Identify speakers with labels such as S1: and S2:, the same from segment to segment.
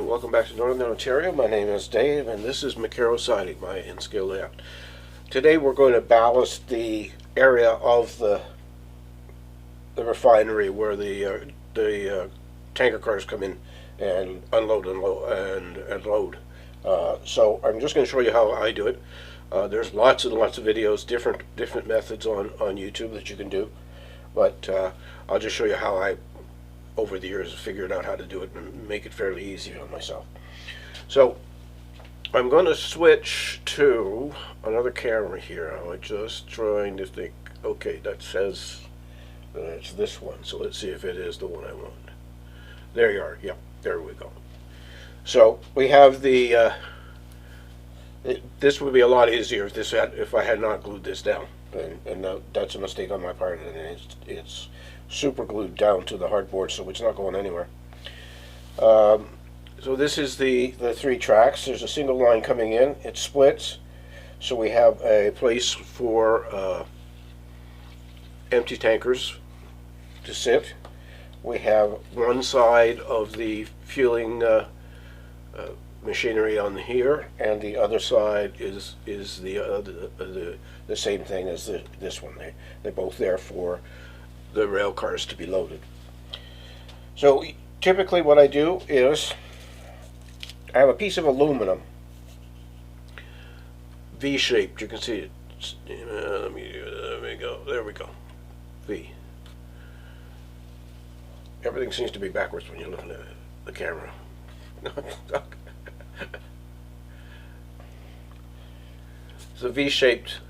S1: afternoon. Welcome back to Northern Ontario. My name is Dave, and this is McCarroll Siding, my in-scale layout. Today we're going to ballast the area of the refinery where the tanker cars come in and unload and load. So I'm just going to show you how I do it. There's lots and lots of videos, different methods on YouTube that you can do, but I'll just show you how I, over the years, figured out how to do it and make it fairly easy on myself. So I'm going to switch to another camera here. I'm just trying to think. Okay, that says it's this one, so let's see if it is the one I want. There you are. Yep, there we go. So we have the this would be a lot easier if I had not glued this down, and that's a mistake on my part, and it's super glued down to the hardboard, so it's not going anywhere. So this is the 3 tracks. There's a single line coming in. It splits, so we have a place for empty tankers to sit. We have one side of the fueling machinery on here, and the other side is the same thing as this one. They're both there for the rail cars to be loaded. So typically what I do is I have a piece of aluminum, V-shaped. You can see it. Let me go. There we go. V. Everything seems to be backwards when you're looking at the camera. It's a V-shaped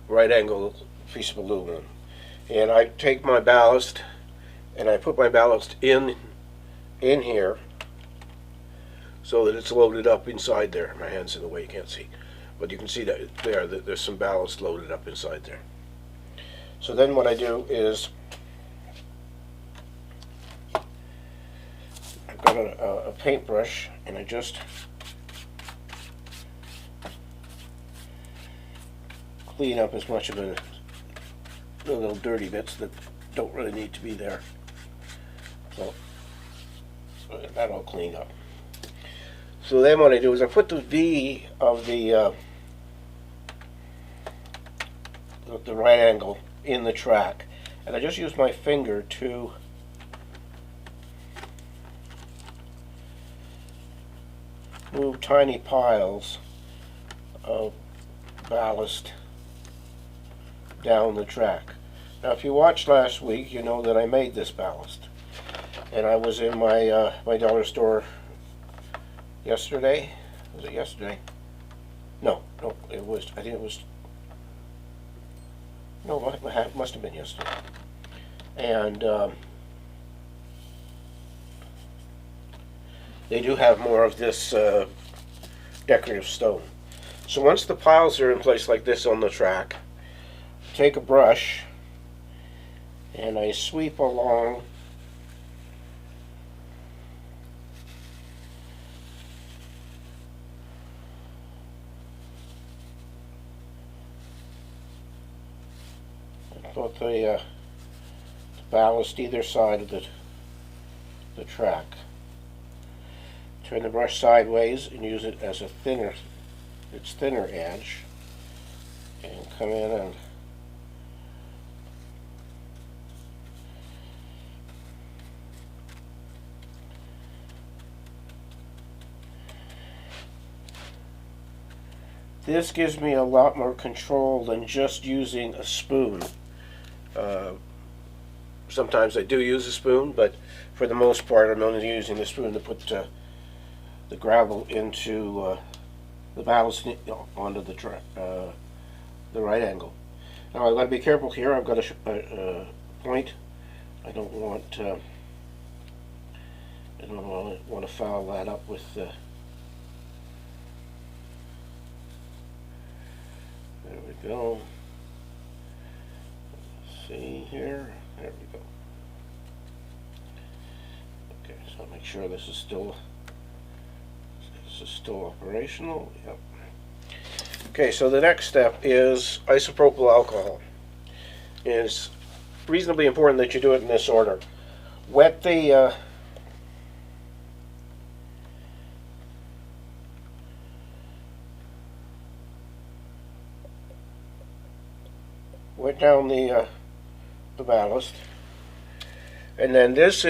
S1: right angle piece of aluminum. And I take my ballast and I put my ballast in here so that it's loaded up inside there. My hand's in the way, you can't see. But you can see that there's some ballast loaded up inside there. So then what I do is I've got a paintbrush, and I just clean up as much of the little dirty bits that don't really need to be there. So that all cleaned up. So then what I do is I put the V of the right angle in the track, and I just use my finger to move tiny piles of ballast down the track. Now, if you watched last week, you know that I made this ballast, and I was in my my dollar store yesterday. Was it yesterday? No, it was. I think it was. No, it must have been yesterday. And they do have more of this decorative stone. So once the piles are in place like this on the track, take a brush and I sweep along and put the ballast either side of the track. Turn the brush sideways and use it as its thinner edge, and come in and this gives me a lot more control than just using a spoon. Sometimes I do use a spoon, but for the most part I'm only using the spoon to put the gravel into the ballast onto the right angle. Now I've got to be careful here. I've got a point. I don't want to foul that up with the. There we go. Let's see here. There we go. Okay, so make sure this is still operational. Yep. Okay, so the next step is isopropyl alcohol. It's reasonably important that you do it in this order. Wet the wet down the ballast, and then this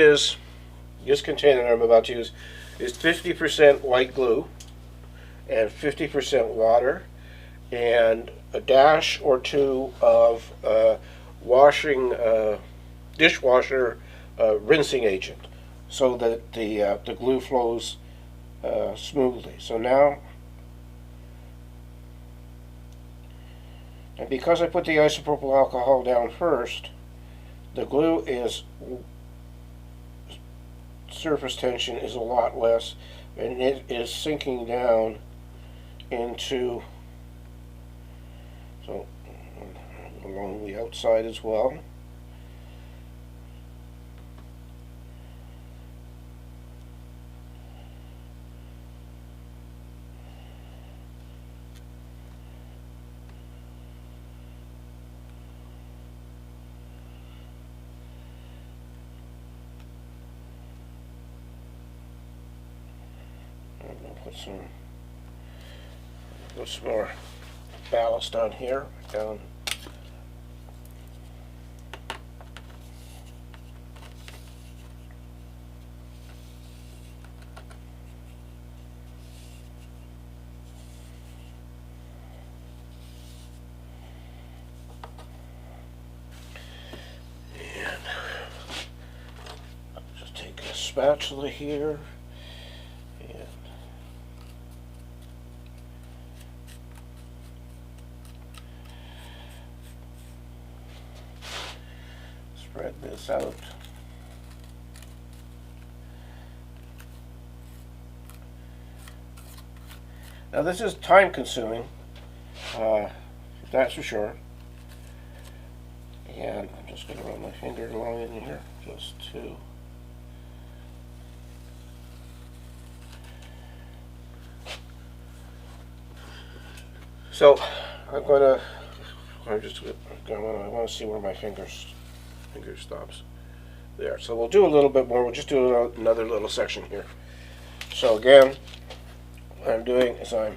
S1: container I'm about to use is 50% white glue and 50% water and a dash or two of dishwasher rinsing agent, so that the glue flows smoothly. So now, and because I put the isopropyl alcohol down first, the glue surface tension is a lot less, and it is sinking down into, so along the outside as well. Put some more ballast on here, down. And I'll just take a spatula here. Spread this out. Now this is time consuming, that's for sure. And I'm just going to run my finger along in here just to I want to see where my finger stops. There. So we'll do a little bit more. We'll just do another little section here. So again, what I'm doing is I'm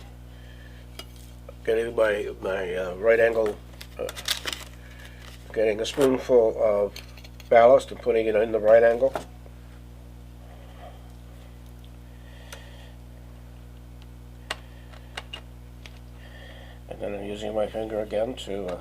S1: getting my right angle, getting a spoonful of ballast and putting it in the right angle. And then I'm using my finger again to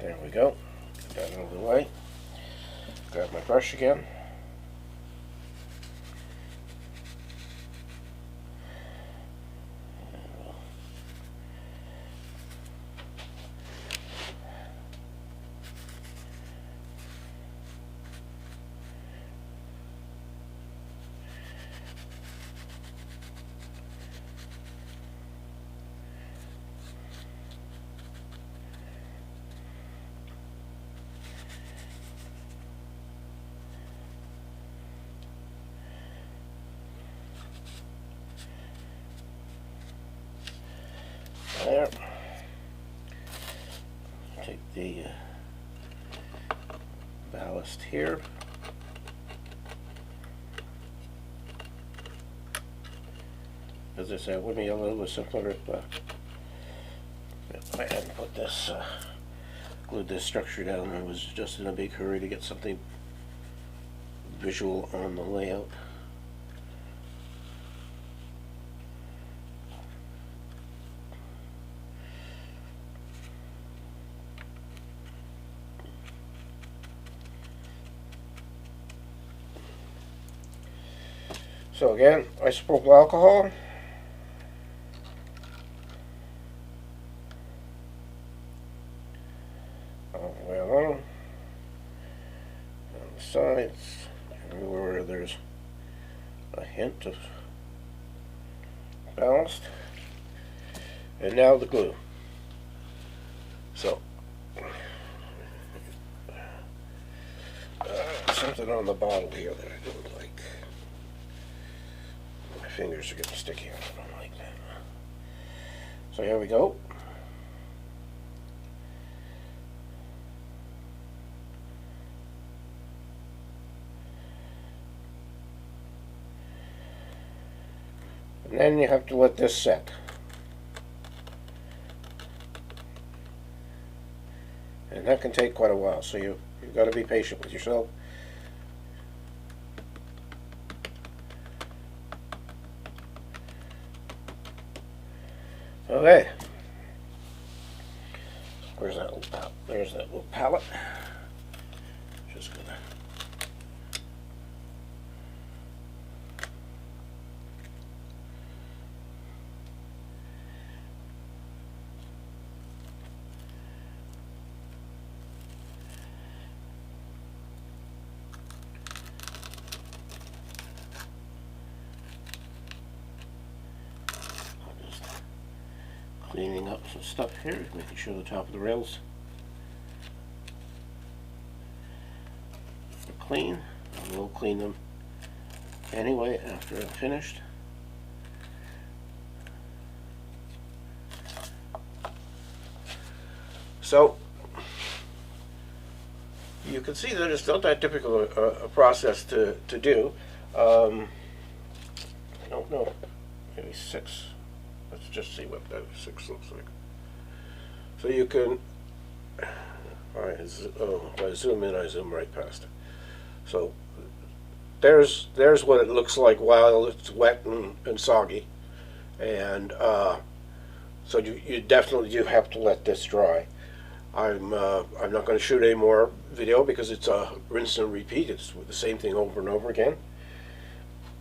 S1: there we go. Get that out of the way. Grab my brush again. There. Take the ballast here. As I said, it would be a little bit simpler if I hadn't put this, glued this structure down. I was just in a big hurry to get something visual on the layout. So again, isopropyl alcohol. All the way along. On the sides, everywhere there's a hint of ballast. And now the glue. So, something on the bottle here that I don't like. My fingers are getting sticky. I don't like that. So here we go. And then you have to let this set. And that can take quite a while, so you've got to be patient with yourself. Okay. Where's that little pallet? There's that little pallet. Just gonna cleaning up some stuff here, making sure the top of the rails are clean. I will clean them anyway after I'm finished. So you can see that it's not that difficult a process to do. I don't know, maybe 6. Let's just see what that 6 looks like. So you can, if I zoom in, I zoom right past it. So there's what it looks like while it's wet and soggy. And so you definitely do have to let this dry. I'm not going to shoot any more video because it's a rinse and repeat. It's the same thing over and over again.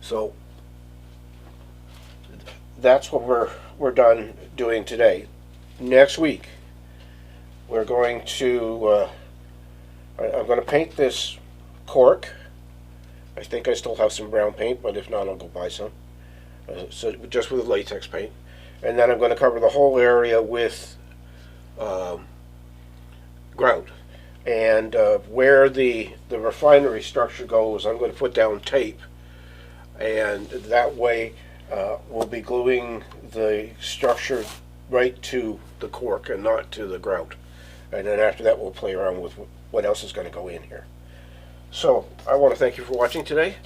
S1: So that's what we're done doing today. Next week we're going to I'm going to paint this cork. I think I still have some brown paint, but if not, I'll go buy some. So just with latex paint, and then I'm going to cover the whole area with grout. And where the refinery structure goes, I'm going to put down tape, and that way we'll be gluing the structure right to the cork and not to the grout. And then after that, we'll play around with what else is going to go in here. So I want to thank you for watching today.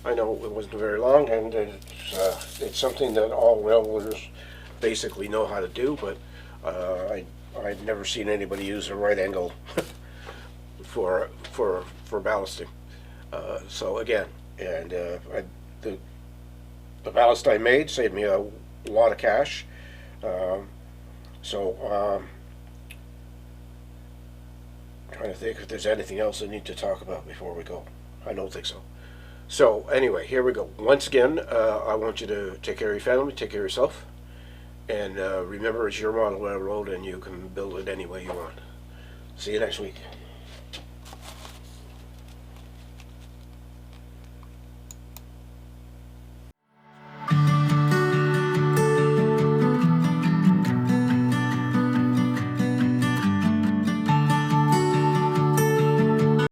S1: I know it wasn't very long, and it's something that all railroaders basically know how to do, but I've never seen anybody use a right angle for ballasting. So again, and the ballast I made saved me a lot of cash. Trying to think if there's anything else I need to talk about before we go. I don't think so. So anyway, here we go. Once again, I want you to take care of your family, take care of yourself, and remember, it's your model railroad and you can build it any way you want. See you next week.